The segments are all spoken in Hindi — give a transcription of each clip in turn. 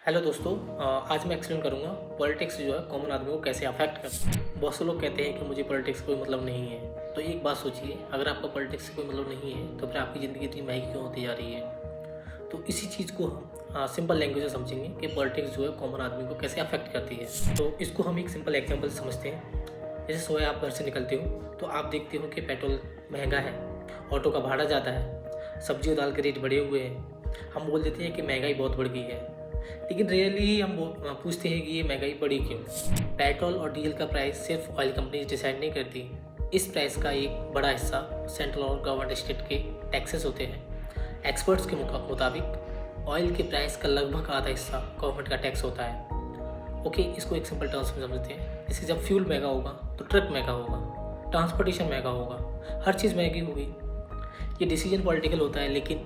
हेलो दोस्तों। आज मैं एक्सप्लेन करूँगा पॉलिटिक्स जो है कॉमन आदमी को कैसे अफेक्ट करता है। बहुत से लोग कहते हैं कि मुझे पॉलिटिक्स से कोई मतलब नहीं है। तो एक बात सोचिए, अगर आपका पॉलिटिक्स से कोई मतलब नहीं है तो फिर आपकी ज़िंदगी इतनी महंगी क्यों होती जा रही है। तो इसी चीज़ को हम सिंपल लैंग्वेज में समझेंगे कि पॉलिटिक्स जो है कॉमन आदमी को कैसे अफेक्ट करती है। तो इसको हम एक सिंपल एग्जाम्पल से समझते हैं। जैसे सुबह आप घर से निकलते हो तो आप देखते हो कि पेट्रोल महंगा है, ऑटो का भाड़ा ज़्यादा है, सब्जी और दाल के रेट बढ़े हुए हैं। हम बोल देते हैं कि महंगाई बहुत बढ़ गई है, लेकिन रियली हम पूछते हैं कि ये महंगाई बढ़ी क्यों। पेट्रोल और डीजल का प्राइस सिर्फ ऑयल कंपनीज डिसाइड नहीं करती। इस प्राइस का एक बड़ा हिस्सा सेंट्रल और गवर्नमेंट स्टेट के टैक्सेस होते हैं। एक्सपर्ट्स के मुताबिक ऑयल के प्राइस का लगभग आधा हिस्सा गवर्नमेंट का टैक्स होता है। ओके, इसको एक सिंपल टर्म्स में समझते हैं। जैसे जब फ्यूल महंगा होगा तो ट्रक महंगा होगा, ट्रांसपोर्टेशन महंगा होगा, हर चीज़ महंगी होगी। ये डिसीजन पॉलिटिकल होता है, लेकिन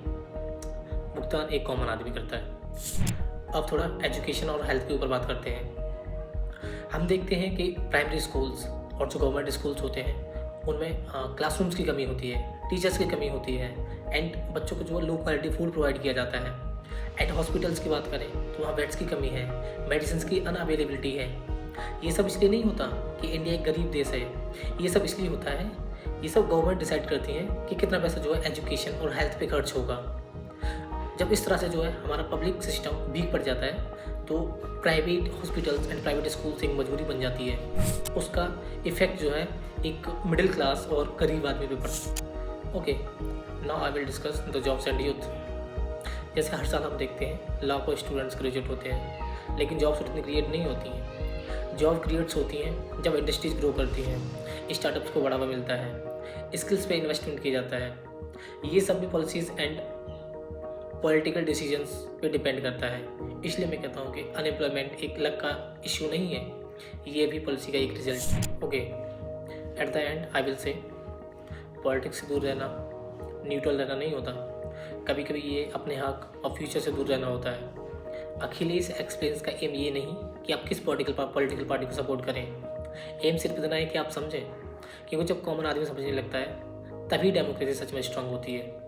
भुगतान एक कॉमन आदमी करता है। अब थोड़ा एजुकेशन और हेल्थ के ऊपर बात करते हैं। हम देखते हैं कि प्राइमरी स्कूल्स और जो गवर्नमेंट स्कूल्स होते हैं उनमें क्लासरूम्स की कमी होती है, टीचर्स की कमी होती है, एंड बच्चों को जो लो क्वालिटी फूड प्रोवाइड किया जाता है। एंड हॉस्पिटल्स की बात करें तो वहाँ बेड्स की कमी है, मेडिसिन की अनअवेलेबिलिटी है। ये सब इसलिए नहीं होता कि इंडिया एक गरीब देश है, ये सब इसलिए होता है, ये सब गवर्नमेंट डिसाइड करती है कि कितना पैसा जो है एजुकेशन और हेल्थ पे खर्च होगा। जब इस तरह से जो है हमारा पब्लिक सिस्टम वीक पड़ जाता है तो private hospitals and private schools एक मजबूरी बन जाती है। उसका इफेक्ट जो है एक मिडिल क्लास और गरीब आदमी पे पड़ता है। Okay, now I will discuss the jobs and youth. जैसे हर साल हम देखते हैं लाखों स्टूडेंट्स ग्रेजुएट होते हैं, लेकिन जॉब्स उतनी क्रिएट नहीं होती हैं। जॉब क्रिएट्स होती हैं जब इंडस्ट्रीज ग्रो करती हैं, स्टार्टअप्स को बढ़ावा मिलता है, स्किल्स पे इन्वेस्टमेंट किया जाता है। ये सब भी पॉलिसीज़ एंड पॉलिटिकल डिसीजंस पे डिपेंड करता है। इसलिए मैं कहता हूँ कि अनएम्प्लॉयमेंट एक लक का इशू नहीं है, ये भी पॉलिसी का एक रिजल्ट है। Okay, at the and I will say politics से दूर रहना न्यूट्रल रहना नहीं होता। कभी कभी ये अपने हक और फ्यूचर से दूर रहना होता है। अखिलेश एक्सपीरियंस का एम ये नहीं कि आप किस पॉलिटिकल पार्टी को सपोर्ट करें। एम सिर्फ इतना है कि आप समझें, क्योंकि जब कॉमन आदमी समझने लगता है तभी डेमोक्रेसी सच में स्ट्रांग होती है।